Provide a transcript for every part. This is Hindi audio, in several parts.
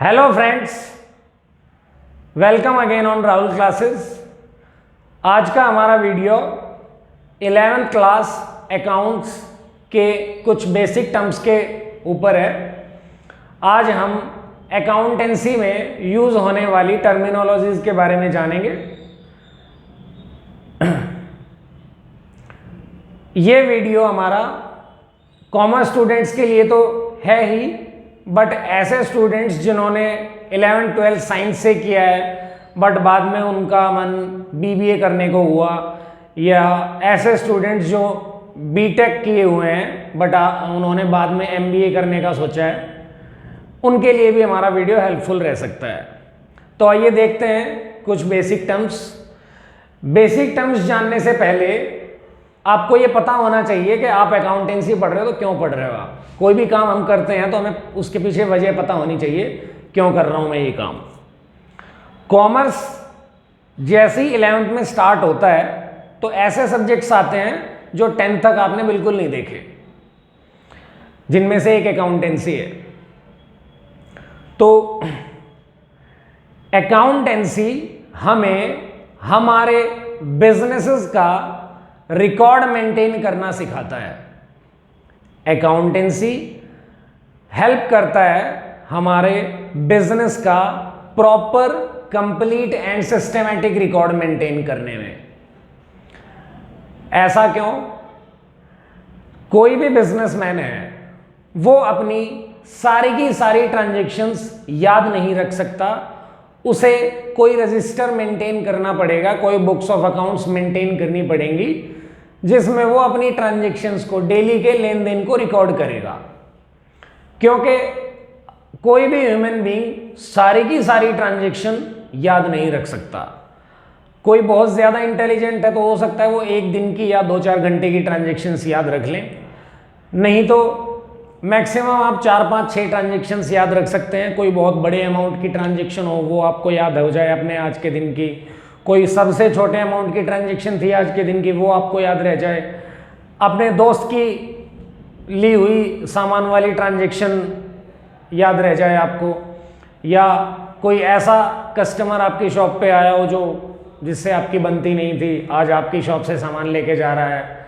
Hello friends, welcome again on Rahul classes. आज का हमारा वीडियो 11th क्लास अकाउंट्स के कुछ बेसिक टर्म्स के ऊपर है। आज हम अकाउंटेंसी में यूज होने वाली टर्मिनोलॉजीज के बारे में जानेंगे। ये वीडियो हमारा कॉमर्स स्टूडेंट्स के लिए तो है ही, बट ऐसे स्टूडेंट्स जिन्होंने 11th 12th साइंस से किया है बट बाद में उनका मन बीबीए करने को हुआ, या ऐसे स्टूडेंट्स जो बीटेक किए हुए हैं बट उन्होंने बाद में एमबीए करने का सोचा है, उनके लिए भी हमारा वीडियो हेल्पफुल रह सकता है। तो आइए देखते हैं कुछ बेसिक टर्म्स। बेसिक टर्म्स जानने से पहले आपको ये पता होना चाहिए कि आप अकाउंटेंसी पढ़ रहे हो तो क्यों पढ़ रहे हो। आप कोई भी काम हम करते हैं तो हमें उसके पीछे वजह पता होनी चाहिए, क्यों कर रहा हूं मैं ये काम। कॉमर्स जैसे ही 11th में स्टार्ट होता है तो ऐसे सब्जेक्ट्स आते हैं जो 10th तक आपने बिल्कुल नहीं देखे, जिनमें से एक अकाउंटेंसी है। तो अकाउंटेंसी हमें हमारे बिजनेसेस का रिकॉर्ड मेंटेन करना सिखाता है। अकाउंटेंसी हेल्प करता है हमारे बिजनेस का proper, complete and systematic record maintain करने में। ऐसा क्यों? कोई भी बिजनेसमैन है वो अपनी सारी की सारी ट्रांजैक्शंस याद नहीं रख सकता। उसे कोई रजिस्टर मेंटेन करना पड़ेगा, कोई बुक्स ऑफ अकाउंट्स मेंटेन करनी पड़ेंगी जिसमें वो अपनी ट्रांजैक्शंस को, डेली के लेन देन को रिकॉर्ड करेगा। क्योंकि कोई भी ह्यूमन बीइंग सारी की सारी ट्रांजैक्शन याद नहीं रख सकता। कोई बहुत ज्यादा इंटेलिजेंट है तो हो सकता है वो एक दिन की या 2-4 घंटे की ट्रांजैक्शंस याद रख लें, नहीं तो मैक्सिमम आप 4-5-6 ट्रांजैक्शंस याद रख सकते हैं। कोई बहुत बड़े अमाउंट की ट्रांजैक्शन हो वो आपको याद हो जाए अपने आज के दिन की, कोई सबसे छोटे अमाउंट की ट्रांजैक्शन थी आज के दिन की वो आपको याद रह जाए, अपने दोस्त की ली हुई सामान वाली ट्रांजैक्शन याद रह जाए आपको, या कोई ऐसा कस्टमर आपकी शॉप पे आया हो जो जिससे आपकी बनती नहीं थी, आज आपकी शॉप से सामान लेके जा रहा है,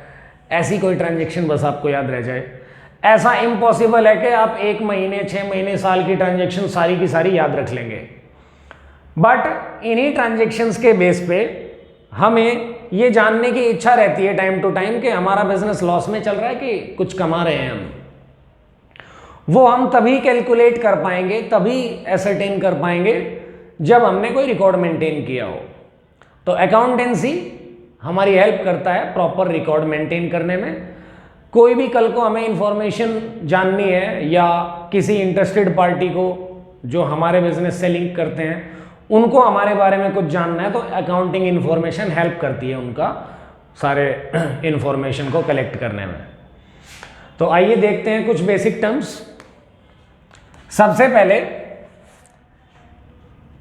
ऐसी कोई ट्रांजैक्शन बस आपको याद रह जाए। ऐसा इम्पॉसिबल है कि आप 1 महीने, 6 महीने, साल की ट्रांजैक्शन सारी की सारी याद रख लेंगे। बट इन्हीं ट्रांजैक्शंस के बेस पे हमें ये जानने की इच्छा रहती है टाइम टू टाइम कि हमारा बिजनेस लॉस में चल रहा है कि कुछ कमा रहे हैं हम। वो हम तभी कैलकुलेट कर पाएंगे, तभी एसरटेन कर पाएंगे जब हमने कोई रिकॉर्ड मेंटेन किया हो। तो अकाउंटेंसी हमारी हेल्प करता है प्रॉपर रिकॉर्ड मेंटेन करने में। कोई भी कल को हमें इंफॉर्मेशन जाननी है या किसी इंटरेस्टेड पार्टी को जो हमारे बिजनेस से लिंक करते हैं उनको हमारे बारे में कुछ जानना है तो अकाउंटिंग इंफॉर्मेशन हेल्प करती है उनका सारे इंफॉर्मेशन को कलेक्ट करने में। तो आइए देखते हैं कुछ बेसिक टर्म्स। सबसे पहले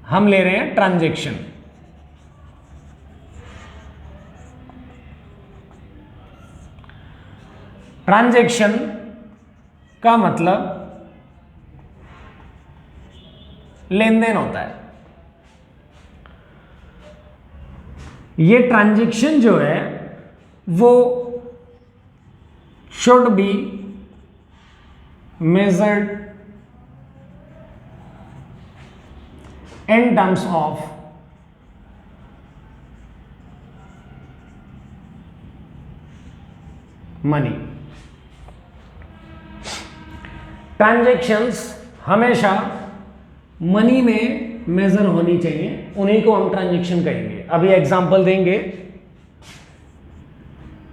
हम ले रहे हैं ट्रांजैक्शन। ट्रांजैक्शन का मतलब लेन देन होता है। ये ट्रांजैक्शन जो है वो should be measured in terms of money. Transactions हमेशा मनी में मेजर होनी चाहिए, उन्हीं को हम ट्रांजैक्शन कहेंगे। अभी एग्जांपल देंगे।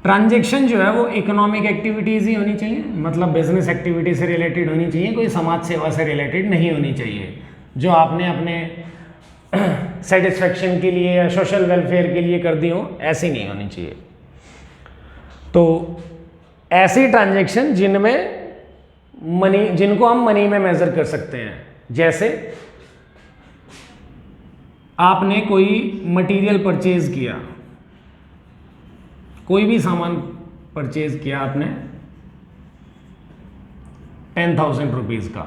ट्रांजैक्शन जो है वो इकोनॉमिक एक्टिविटीज ही होनी चाहिए, मतलब बिजनेस एक्टिविटी से रिलेटेड होनी चाहिए, कोई समाज सेवा से रिलेटेड नहीं होनी चाहिए जो आपने अपने सेटिस्फेक्शन के लिए या सोशल वेलफेयर के लिए कर दी हो, ऐसी नहीं होनी चाहिए। तो ऐसी ट्रांजैक्शन जिनमें मनी, जिनको हम मनी में मेजर कर सकते हैं, जैसे आपने कोई मटेरियल परचेज किया, कोई भी सामान परचेज किया आपने 10,000 रुपीज का,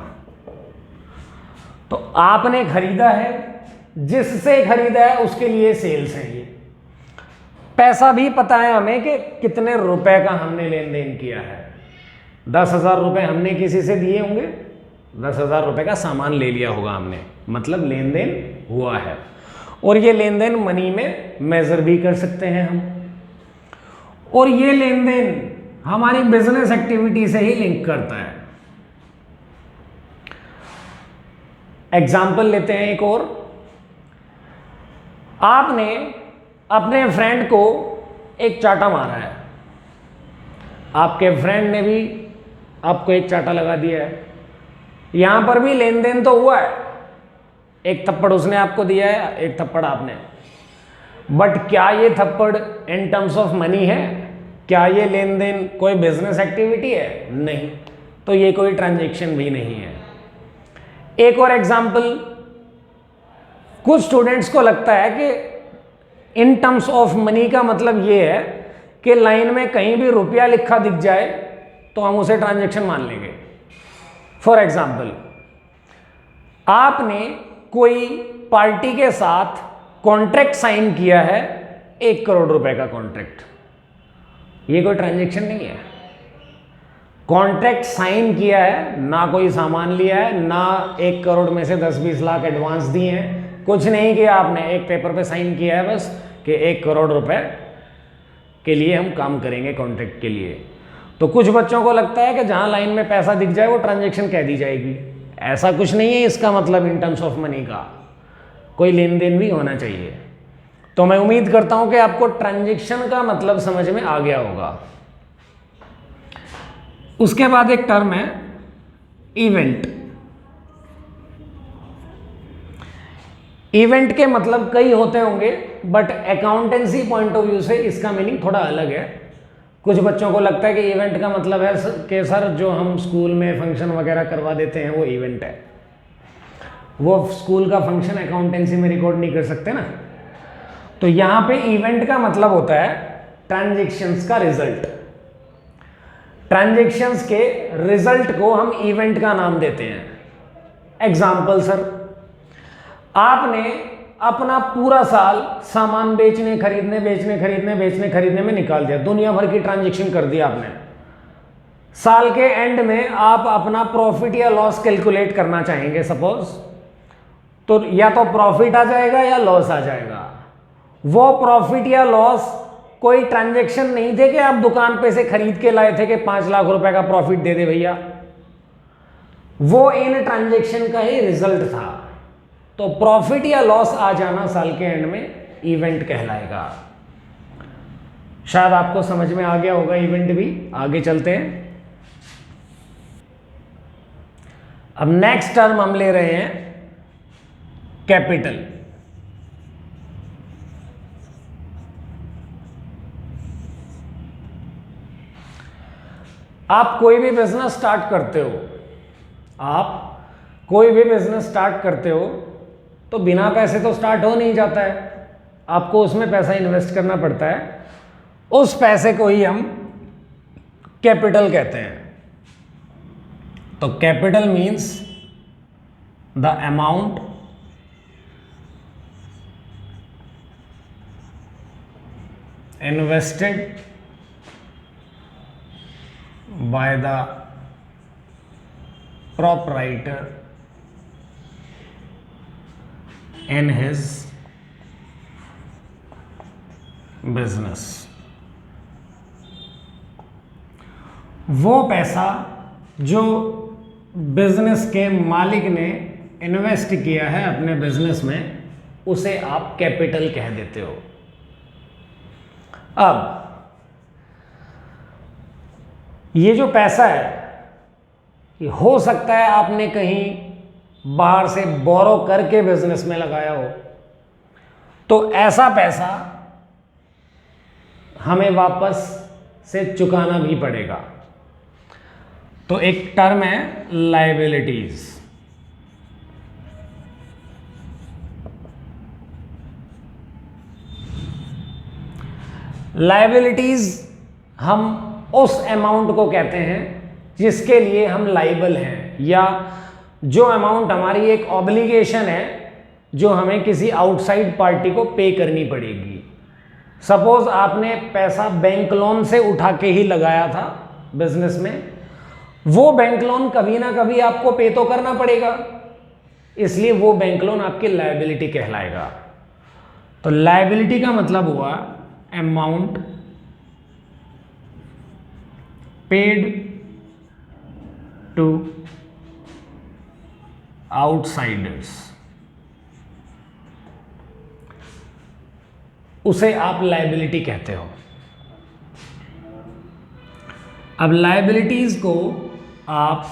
तो आपने खरीदा है, जिससे खरीदा है उसके लिए सेल्स है। ये पैसा भी पता है हमें कि कितने रुपए का हमने लेन देन किया है। 10,000 रुपये हमने किसी से दिए होंगे, 10,000 रुपये का सामान ले लिया होगा हमने, मतलब लेन देन हुआ है। और ये लेन देन मनी में मेजर भी कर सकते हैं हम। और ये लेन देन हमारी बिजनेस एक्टिविटी से ही लिंक करता है। एग्जाम्पल लेते हैं एक और। आपने अपने फ्रेंड को एक चाटा मारा है, आपके फ्रेंड ने भी आपको एक चाटा लगा दिया है। यहां पर भी लेन देन तो हुआ है, एक थप्पड़ उसने आपको दिया है, एक थप्पड़ आपने। बट क्या ये थप्पड़ इन टर्म्स ऑफ मनी है? क्या ये लेन देन कोई बिजनेस एक्टिविटी है? नहीं, तो ये कोई ट्रांजैक्शन भी नहीं है। एक और एग्जांपल, कुछ स्टूडेंट्स को लगता है कि इन टर्म्स ऑफ मनी का मतलब ये है कि लाइन में कहीं भी रुपया लिखा दिख जाए तो हम उसे ट्रांजैक्शन मान लेंगे। फॉर एग्जांपल, आपने कोई पार्टी के साथ कॉन्ट्रैक्ट साइन किया है, 1 करोड़ रुपए का कॉन्ट्रैक्ट। ये कोई ट्रांजैक्शन नहीं है। कॉन्ट्रैक्ट साइन किया है, ना कोई सामान लिया है, ना 1 करोड़ में से 10-20 लाख एडवांस दिए हैं, कुछ नहीं किया आपने। एक पेपर पे साइन किया है बस कि 1 करोड़ रुपए के लिए हम काम करेंगे कॉन्ट्रैक्ट के लिए। तो कुछ बच्चों को लगता है कि जहां लाइन में पैसा दिख जाए वो ट्रांजैक्शन कह दी जाएगी। ऐसा कुछ नहीं है इसका मतलब इन टर्म्स ऑफ मनी का, कोई लेन देन भी होना चाहिए। तो मैं उम्मीद करता हूं कि आपको ट्रांजैक्शन का मतलब समझ में आ गया होगा। उसके बाद एक टर्म है इवेंट। इवेंट के मतलब कई होते होंगे, but accountancy point of view से इसका मीनिंग थोड़ा अलग है। कुछ बच्चों को लगता है कि इवेंट का मतलब है कि सर जो हम स्कूल में फंक्शन वगैरह करवा देते हैं वो इवेंट है। वो स्कूल का फंक्शन अकाउंटेंसी में रिकॉर्ड नहीं कर सकते ना। तो यहां पे इवेंट का मतलब होता है ट्रांजैक्शंस का रिजल्ट। ट्रांजैक्शंस के रिजल्ट को हम इवेंट का नाम देते हैं। एग्जाम्पल, सर आपने अपना पूरा साल सामान बेचने खरीदने में निकाल दिया, दुनिया भर की ट्रांजैक्शन कर दिया आपने। साल के एंड में आप अपना प्रॉफिट या लॉस कैलकुलेट करना चाहेंगे सपोज, तो या तो प्रॉफिट आ जाएगा या लॉस आ जाएगा। वो प्रॉफिट या लॉस कोई ट्रांजैक्शन नहीं थे कि आप दुकान पे से खरीद के लाए थे कि 5 लाख रुपए का प्रॉफिट दे दे भैया, वो इन ट्रांजैक्शन का ही रिजल्ट था। तो प्रॉफिट या लॉस आ जाना साल के एंड में इवेंट कहलाएगा। शायद आपको समझ में आ गया होगा इवेंट भी। आगे चलते हैं। अब नेक्स्ट टर्म हम ले रहे हैं कैपिटल। आप कोई भी बिजनेस स्टार्ट करते हो, तो बिना पैसे तो स्टार्ट हो नहीं जाता है, आपको उसमें पैसा इन्वेस्ट करना पड़ता है। उस पैसे को ही हम कैपिटल कहते हैं। तो capital means the amount invested by the proprietor in his business। वो पैसा जो बिजनेस के मालिक ने इन्वेस्ट किया है अपने बिजनेस में, उसे आप कैपिटल कह देते हो। अब ये जो पैसा है, ये हो सकता है आपने कहीं बाहर से बोरो करके बिजनेस में लगाया हो, तो ऐसा पैसा हमें वापस से चुकाना भी पड़ेगा। तो एक टर्म है लायबिलिटीज। लायबिलिटीज हम उस अमाउंट को कहते हैं जिसके लिए हम लाइबल हैं, या जो अमाउंट हमारी एक ऑब्लिगेशन है जो हमें किसी आउटसाइड पार्टी को पे करनी पड़ेगी। सपोज आपने पैसा बैंक लोन से उठा के ही लगाया था बिजनेस में, वो बैंक लोन कभी ना कभी आपको पे तो करना पड़ेगा, इसलिए वो बैंक लोन आपकी लायबिलिटी कहलाएगा। तो लायबिलिटी का मतलब हुआ अमाउंट पेड टू आउटसाइडर्स, उसे आप लायबिलिटी कहते हो। अब लायबिलिटीज को आप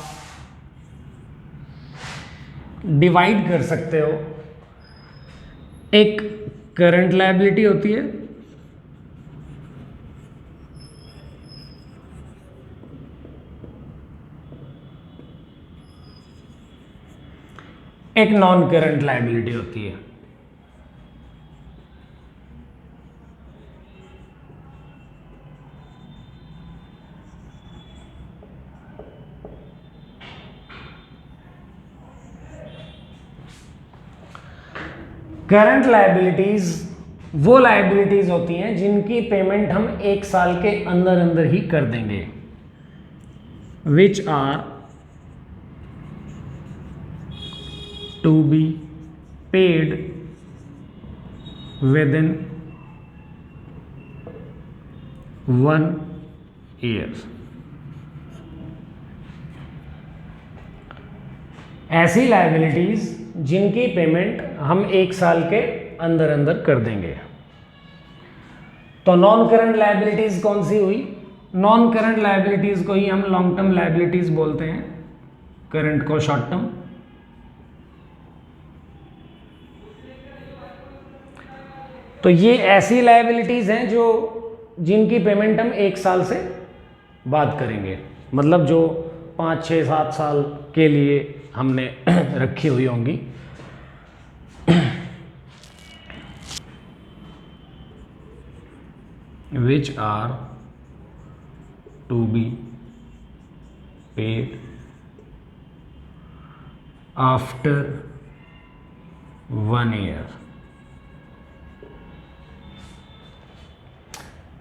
डिवाइड कर सकते हो। एक करंट लायबिलिटी होती है, एक नॉन करंट लायबिलिटी होती है। करंट लायबिलिटीज वो लायबिलिटीज होती हैं जिनकी पेमेंट हम 1 साल के अंदर अंदर ही कर देंगे, which are to be paid within 1 year. ऐसी लायबिलिटीज जिनकी पेमेंट हम 1 साल के अंदर अंदर कर देंगे। तो नॉन करंट लायबिलिटीज कौन सी हुई? नॉन करंट लायबिलिटीज को ही हम लॉन्ग टर्म लायबिलिटीज बोलते हैं, करंट को शॉर्ट टर्म। तो ये ऐसी लायबिलिटीज हैं जो जिनकी पेमेंट हम 1 साल से बाद करेंगे, मतलब जो 5, 6, 7 साल के लिए हमने रखी हुई होंगी। which are to be paid after 1 year।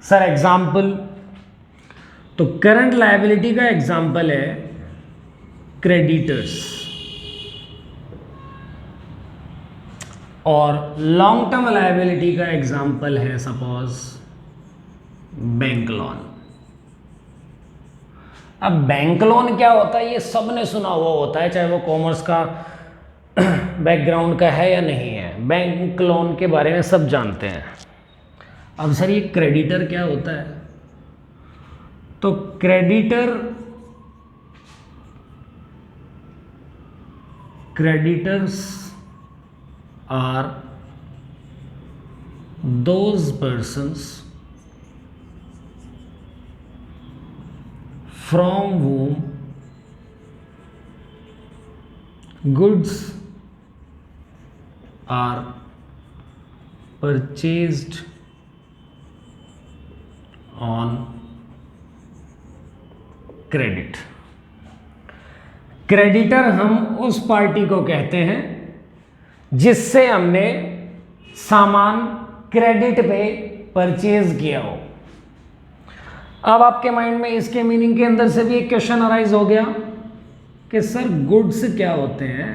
Sir example, तो करंट लायबिलिटी का एग्जाम्पल है क्रेडिटर्स, और लॉन्ग टर्म लायबिलिटी का एग्जाम्पल है सपोज बैंक लोन। अब बैंक लोन क्या होता है ये सबने सुना हुआ होता है, चाहे वो कॉमर्स का बैकग्राउंड का है या नहीं है, बैंक लोन के बारे में सब जानते हैं। अब सर ये क्रेडिटर क्या होता है? तो creditors are those persons from whom goods are purchased on credit। Creditor हम उस पार्टी को कहते हैं जिससे हमने सामान क्रेडिट पे परचेज किया हो। अब आपके माइंड में इसके मीनिंग के अंदर से भी एक क्वेश्चन अराइज हो गया कि सर गुड्स क्या होते हैं?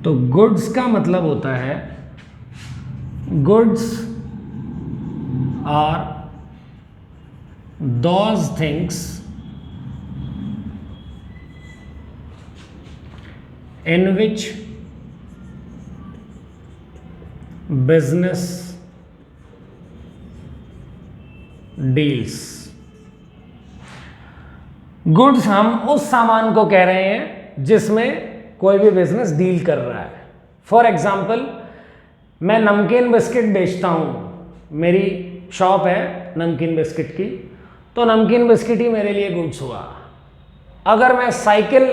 तो गुड्स का मतलब होता है goods are those things in which business deals। Goods हम उस सामान को कह रहे हैं जिसमें कोई भी बिजनेस डील कर रहा है। फॉर एग्जाम्पल, मैं नमकीन बिस्किट बेचता हूं, मेरी शॉप है नमकीन बिस्किट की, तो नमकीन बिस्किट ही मेरे लिए गुड्स हुआ। अगर मैं साइकिल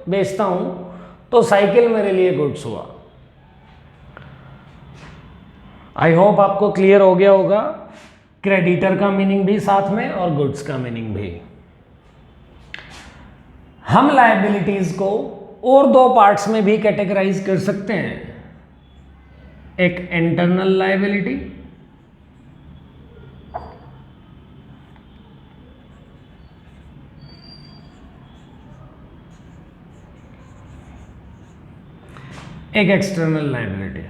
बेचता हूं तो साइकिल मेरे लिए गुड्स हुआ। आई होप आपको क्लियर हो गया होगा, क्रेडिटर का मीनिंग भी साथ में और गुड्स का मीनिंग भी। हम लायबिलिटीज को और दो पार्ट्स में भी कैटेगराइज कर सकते हैं, एक इंटरनल लायबिलिटी, एक एक्सटर्नल लायबिलिटी।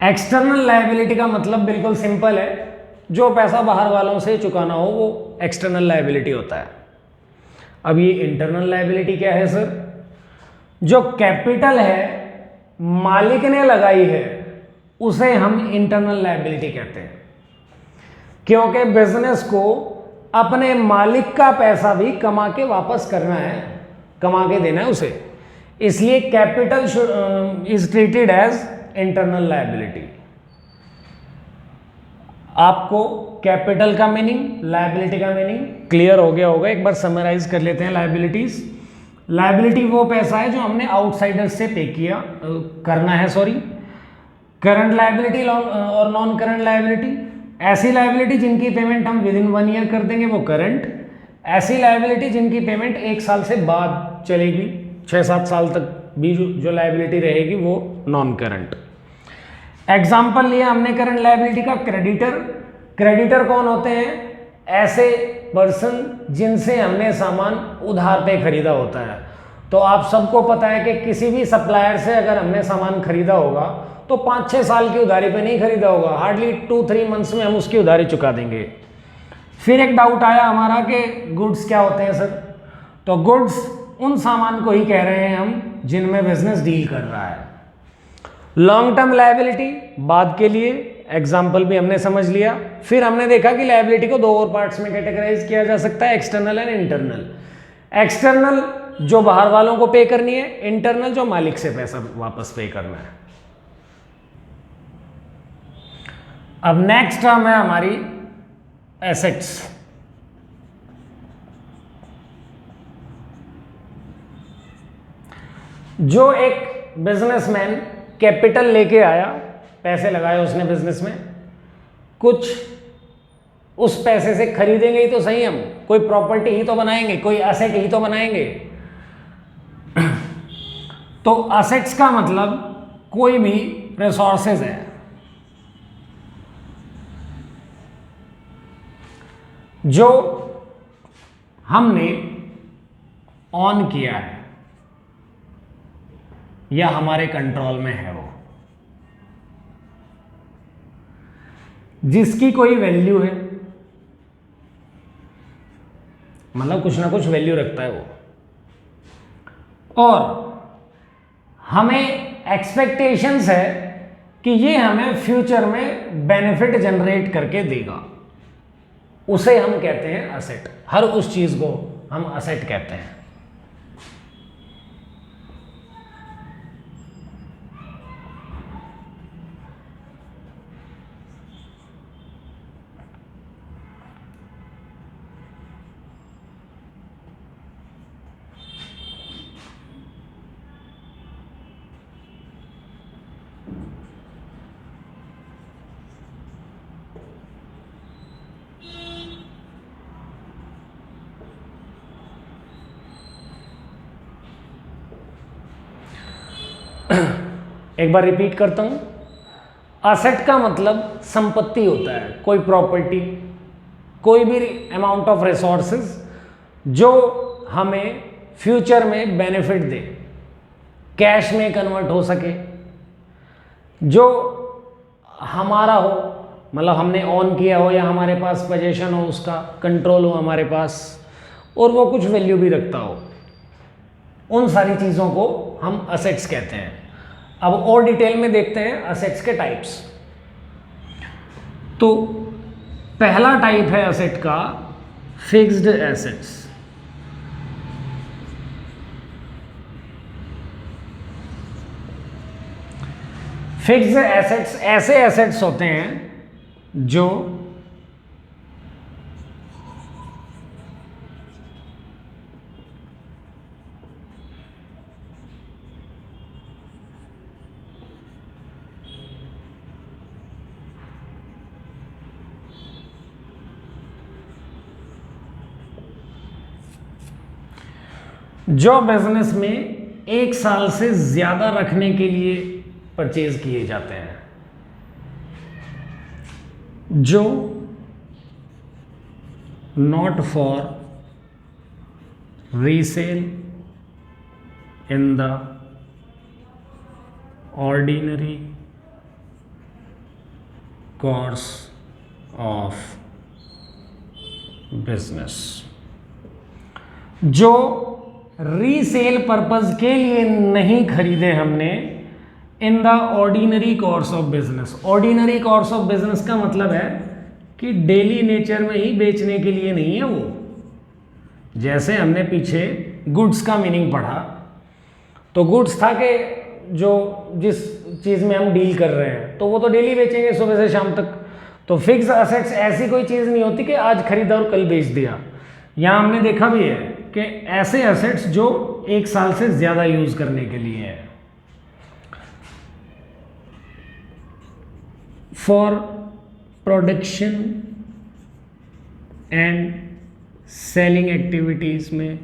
एक्सटर्नल लायबिलिटी का मतलब बिल्कुल सिंपल है, जो पैसा बाहर वालों से चुकाना हो वो एक्सटर्नल लायबिलिटी होता है। अब ये इंटरनल लायबिलिटी क्या है सर? जो कैपिटल है मालिक ने लगाई है उसे हम इंटरनल लायबिलिटी कहते हैं, क्योंकि बिजनेस को अपने मालिक का पैसा भी कमा के वापस करना है, कमा के देना है उसे, इसलिए capital is treated as internal liability. आपको कैपिटल का मीनिंग, लायबिलिटी का मीनिंग क्लियर हो गया होगा। एक बार समराइज कर लेते हैं लायबिलिटीज। लायबिलिटी वो पैसा है जो हमने आउटसाइडर से पे किया करना है, सॉरी। करंट लायबिलिटी और नॉन करंट लायबिलिटी, ऐसी लायबिलिटी जिनकी पेमेंट हम विद इन 1 ईयर कर देंगे वो करंट, ऐसी लायबिलिटी जिनकी पेमेंट 1 साल से बाद चलेगी, 6-7 साल तक भी जो लायबिलिटी रहेगी वो नॉन करंट। एग्जाम्पल लिया हमने करंट लायबिलिटी का, क्रेडिटर। क्रेडिटर कौन होते हैं? ऐसे पर्सन जिनसे हमने सामान उधार पे खरीदा होता है। तो आप सबको पता है कि किसी भी सप्लायर से अगर हमने सामान खरीदा होगा तो 5-6 साल की उधारी पे नहीं खरीदा होगा, हार्डली 2-3 मंथ्स में हम उसकी उधारी चुका देंगे। फिर एक डाउट आया हमारा कि गुड्स क्या होते हैं सर? तो गुड्स उन सामान को ही कह रहे हैं हम जिनमें बिजनेस डील कर रहा है। लॉन्ग टर्म लायबिलिटी बाद के लिए, एग्जाम्पल भी हमने समझ लिया। फिर हमने देखा कि लायबिलिटी को 2 और पार्ट्स में कैटेगराइज किया जा सकता है, एक्सटर्नल एंड इंटरनल। एक्सटर्नल जो बाहर वालों को पे करनी है, इंटरनल जो मालिक से पैसा वापस पे करना है। अब नेक्स्ट टर्म है हमारी एसेट्स। जो एक बिजनेसमैन कैपिटल लेके आया, पैसे लगाए उसने बिजनेस में, कुछ उस पैसे से खरीदेंगे ही तो सही, हम कोई प्रॉपर्टी ही तो बनाएंगे, कोई एसेट ही तो बनाएंगे। तो एसेट्स का मतलब कोई भी रिसोर्सेज है जो हमने ऑन किया है या हमारे कंट्रोल में है, वो जिसकी कोई वैल्यू है, मतलब कुछ ना कुछ वैल्यू रखता है वो, और हमें एक्सपेक्टेशंस है कि ये हमें फ्यूचर में बेनिफिट जनरेट करके देगा, उसे हम कहते हैं एसेट। हर उस चीज को हम एसेट कहते हैं। एक बार रिपीट करता हूं, एसेट का मतलब संपत्ति होता है, कोई प्रॉपर्टी, कोई भी अमाउंट ऑफ रिसोर्सेज जो हमें फ्यूचर में बेनिफिट दे, कैश में कन्वर्ट हो सके, जो हमारा हो, मतलब हमने ऑन किया हो या हमारे पास पोजीशन हो, उसका कंट्रोल हो हमारे पास, और वो कुछ वैल्यू भी रखता हो। उन सारी चीज़ों को हम एसेट्स कहते हैं। अब और डिटेल में देखते हैं एसेट्स के टाइप्स। तो पहला टाइप है एसेट का फिक्स्ड एसेट्स। फिक्स्ड एसेट्स ऐसे एसेट्स होते हैं जो जो बिजनेस में 1 साल से ज्यादा रखने के लिए परचेज किए जाते हैं, जो not for resale in the ordinary course of business, जो रीसेल पर्पस के लिए नहीं खरीदे हमने in the ordinary course of business. Ordinary course of business का मतलब है कि डेली नेचर में ही बेचने के लिए नहीं है वो। जैसे हमने पीछे गुड्स का मीनिंग पढ़ा, तो गुड्स था कि जो जिस चीज़ में हम डील कर रहे हैं तो वो तो डेली बेचेंगे सुबह से शाम तक। तो फिक्स असेट्स ऐसी कोई चीज़ नहीं होती कि आज खरीदा और कल बेच दिया। यहाँ हमने देखा भी है कि ऐसे असेट्स जो 1 साल से ज़्यादा यूज़ करने के लिए है। For production and selling activities में,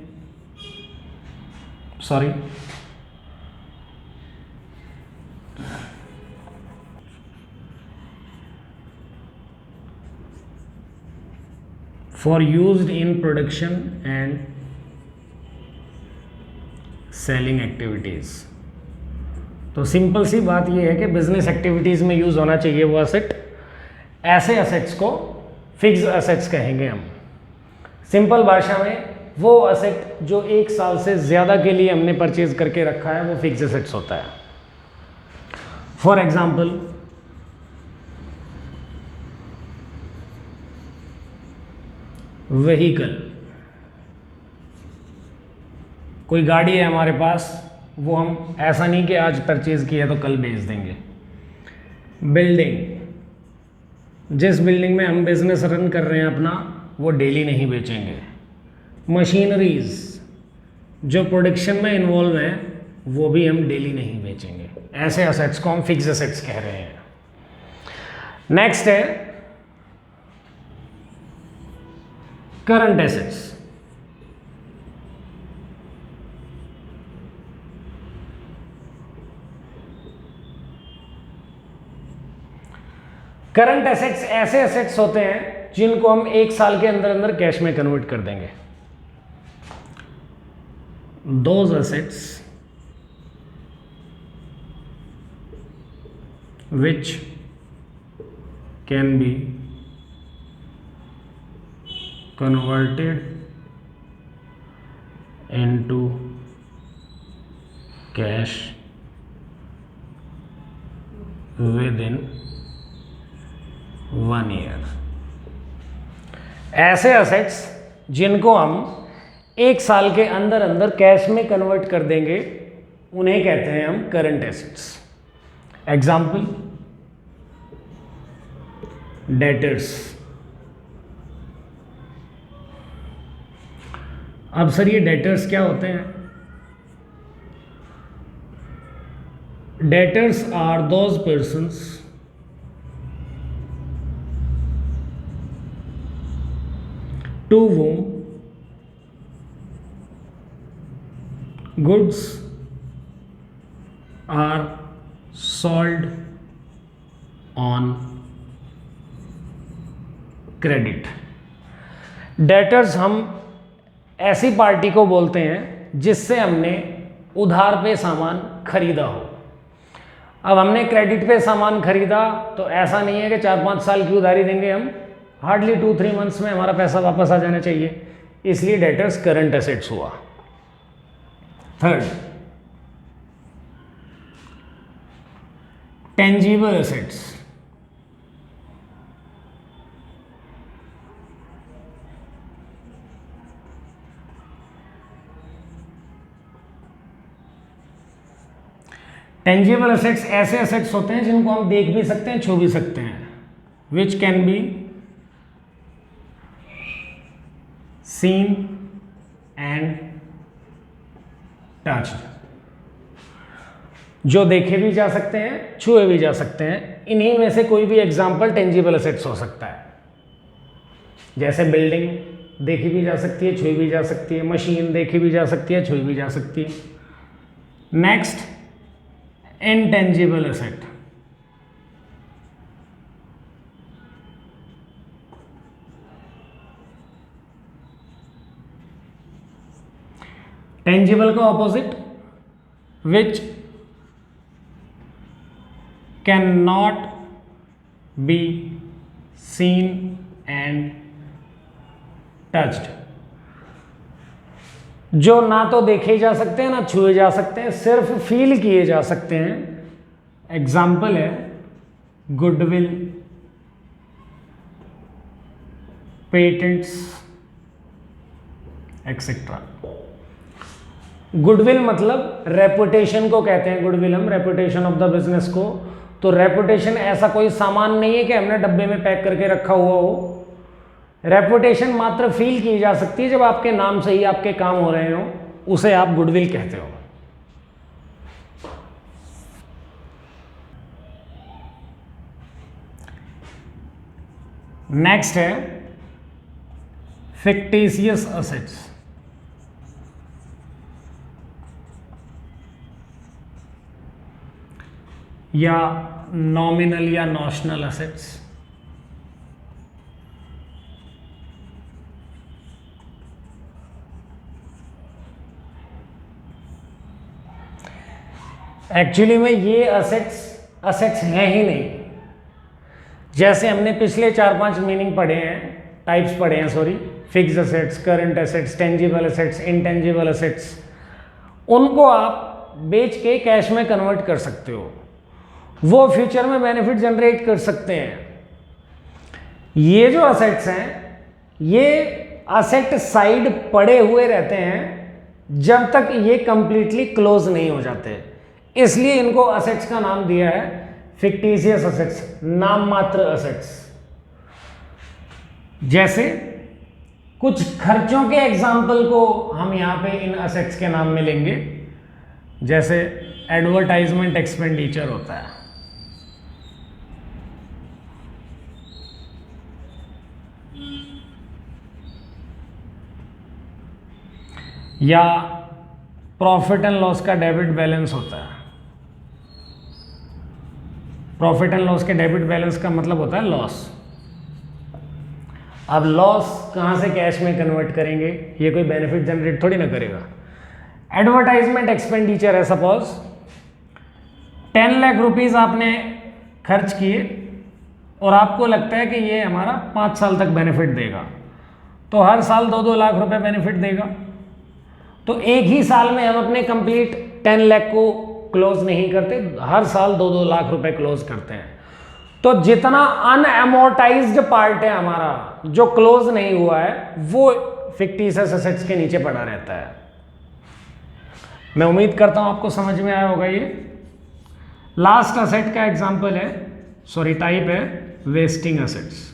sorry, for used in production and selling activities. तो सिंपल सी बात यह है कि बिजनेस एक्टिविटीज़ में यूज़ होना चाहिए वो असेट। ऐसे असेट्स को फिक्स असेट्स कहेंगे हम। सिंपल भाषा में वो असेट जो 1 साल से ज़्यादा के लिए हमने परचेज करके रखा है वो फिक्स असेट्स होता है। फॉर एग्जाम्पल, व्हीकल, कोई गाड़ी है हमारे पास, वो हम ऐसा नहीं कि आज परचेज किया तो कल बेच देंगे। बिल्डिंग, जिस बिल्डिंग में हम बिजनेस रन कर रहे हैं अपना, वो डेली नहीं बेचेंगे। मशीनरीज, जो प्रोडक्शन में इन्वॉल्व हैं, वो भी हम डेली नहीं बेचेंगे। ऐसे असेट्स को हम फिक्स असेट्स कह रहे हैं। नेक्स्ट है करंट एसेट्स। करंट एसेट्स ऐसे एसेट्स होते हैं जिनको हम 1 साल के अंदर अंदर कैश में कन्वर्ट कर देंगे। Those assets which can be converted into cash within 1 year। ऐसे असेट्स जिनको हम 1 साल के अंदर अंदर कैश में कन्वर्ट कर देंगे उन्हें कहते हैं हम करंट एसेट्स। Example, debtors. अब सर ये डेटर्स क्या होते हैं? Debtors are those persons to whom goods are sold on credit. Debtors हम ऐसी पार्टी को बोलते हैं जिससे हमने उधार पे सामान खरीदा हो। अब हमने क्रेडिट पे सामान खरीदा तो ऐसा नहीं है कि 4-5 साल की उधारी देंगे हम, हार्डली 2-3 मंथ्स में हमारा पैसा वापस आ जाना चाहिए, इसलिए डेटर्स करंट एसेट्स हुआ। Third, tangible assets. Tangible assets ऐसे एसेट्स होते हैं जिनको हम देख भी सकते हैं, छू भी सकते हैं। Which can be seen and touched, जो देखे भी जा सकते हैं, छुए भी जा सकते हैं। इन्हीं में से कोई भी एग्जाम्पल टेंजिबल एसेट्स हो सकता है, जैसे बिल्डिंग, देखी भी जा सकती है, छुई भी जा सकती है। मशीन देखी भी जा सकती है, छुई भी जा सकती है। Next, intangible asset. टेंजिबल का opposite, which can not be seen and touched, जो ना तो देखे जा सकते हैं ना छुए जा सकते हैं, सिर्फ फील किए जा सकते हैं। एग्जाम्पल है गुडविल, पेटेंट्स एक्सेट्रा। गुडविल मतलब रेपुटेशन को कहते हैं, गुडविल हम रेपुटेशन ऑफ द बिजनेस को। तो रेपुटेशन ऐसा कोई सामान नहीं है कि हमने डब्बे में पैक करके रखा हुआ हो। रेपुटेशन मात्र फील की जा सकती है जब आपके नाम से ही आपके काम हो रहे हो, उसे आप गुडविल कहते हो। नेक्स्ट है फिक्टिशियस असेट्स या नॉमिनल या नॉशनल असेट्स। एक्चुअली में ये असेट्स हैं ही नहीं। जैसे हमने पिछले 4-5 मीनिंग पढ़े हैं, टाइप्स पढ़े हैं, sorry, fixed assets, current assets, tangible assets, intangible assets, उनको आप बेच के कैश में कन्वर्ट कर सकते हो, वो फ्यूचर में बेनिफिट जनरेट कर सकते हैं। ये जो असेट्स हैं, ये असेट साइड पड़े हुए रहते हैं जब तक ये कंप्लीटली क्लोज नहीं हो जाते, इसलिए इनको असेट्स का नाम दिया है फिक्टिशियस असेट्स, नाम मात्र असेट्स। जैसे कुछ खर्चों के एग्जाम्पल को हम यहां पे इन असेट्स के नाम में लेंगे, जैसे एडवर्टाइजमेंट एक्सपेंडिचर होता है, या प्रॉफिट एंड लॉस का डेबिट बैलेंस होता है। प्रॉफिट एंड लॉस के डेबिट बैलेंस का मतलब होता है लॉस। अब लॉस कहां से कैश में कन्वर्ट करेंगे, ये कोई बेनिफिट जनरेट थोड़ी ना करेगा। एडवर्टाइजमेंट एक्सपेंडिचर है, सपोज 10 लाख रुपीज आपने खर्च किए और आपको लगता है कि ये हमारा 5 साल तक बेनिफिट देगा, तो हर साल 2-2 लाख रुपए बेनिफिट देगा। तो एक ही साल में हम अपने कंप्लीट 10 लाख को क्लोज नहीं करते, हर साल 2-2 लाख रुपए क्लोज करते हैं। तो जितना अनएमोर्टाइज्ड पार्ट है हमारा जो क्लोज नहीं हुआ है, वो फिक्टिशियस एसेट्स के नीचे पड़ा रहता है। मैं उम्मीद करता हूं आपको समझ में आया होगा। ये लास्ट असेट का एग्जांपल है, सॉरी टाइप है वेस्टिंग असेट्स।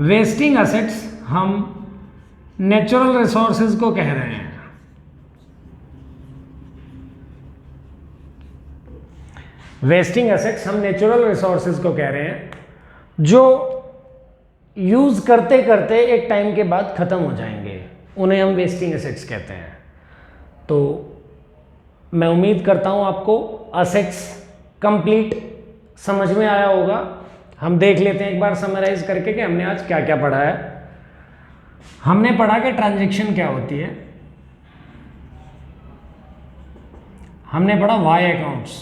वेस्टिंग असेट्स हम नेचुरल रिसोर्सेज को कह रहे हैं। वेस्टिंग एसेट्स हम नेचुरल रिसोर्सेज को कह रहे हैं जो यूज करते करते एक टाइम के बाद खत्म हो जाएंगे, उन्हें हम वेस्टिंग एसेट्स कहते हैं। तो मैं उम्मीद करता हूं आपको असेट्स कंप्लीट समझ में आया होगा। हम देख लेते हैं एक बार समराइज करके कि हमने आज क्या क्या पढ़ा है। हमने पढ़ा कि ट्रांजैक्शन क्या होती है, हमने पढ़ा वाई अकाउंट्स,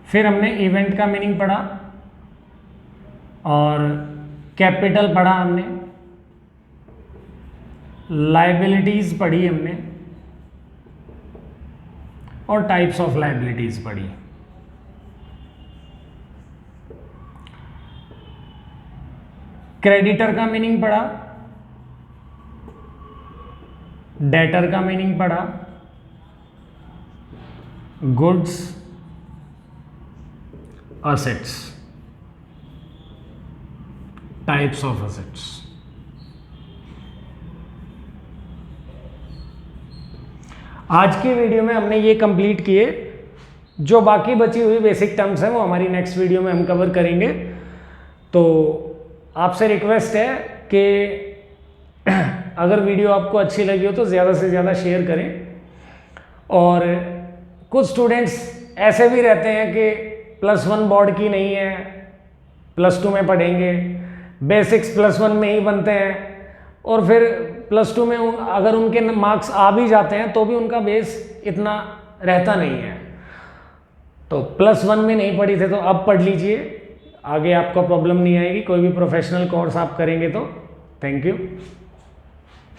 फिर हमने इवेंट का मीनिंग पढ़ा और कैपिटल पढ़ा, हमने लायबिलिटीज पढ़ी हमने और टाइप्स ऑफ लायबिलिटीज पढ़ी। क्रेडिटर का मीनिंग पढ़ा, डेटर का मीनिंग पढ़ा, goods, assets, types of assets. आज की वीडियो में हमने ये कंप्लीट किए जो बाकी बची हुई बेसिक टर्म्स हैं वो हमारी नेक्स्ट वीडियो में हम कवर करेंगे। तो आपसे रिक्वेस्ट है कि अगर वीडियो आपको अच्छी लगी हो तो ज़्यादा से ज़्यादा शेयर करें। और कुछ स्टूडेंट्स ऐसे भी रहते हैं कि +1 बोर्ड की नहीं है, +2 में पढ़ेंगे, बेसिक्स +1 में ही बनते हैं, और फिर +2 में अगर उनके मार्क्स आ भी जाते हैं तो भी उनका बेस इतना रहता नहीं है। तो +1 में नहीं पढ़ी थे तो अब पढ़ लीजिए, आगे आपको प्रॉब्लम नहीं आएगी। कोई भी प्रोफेशनल कोर्स आप करेंगे तो। Thank you.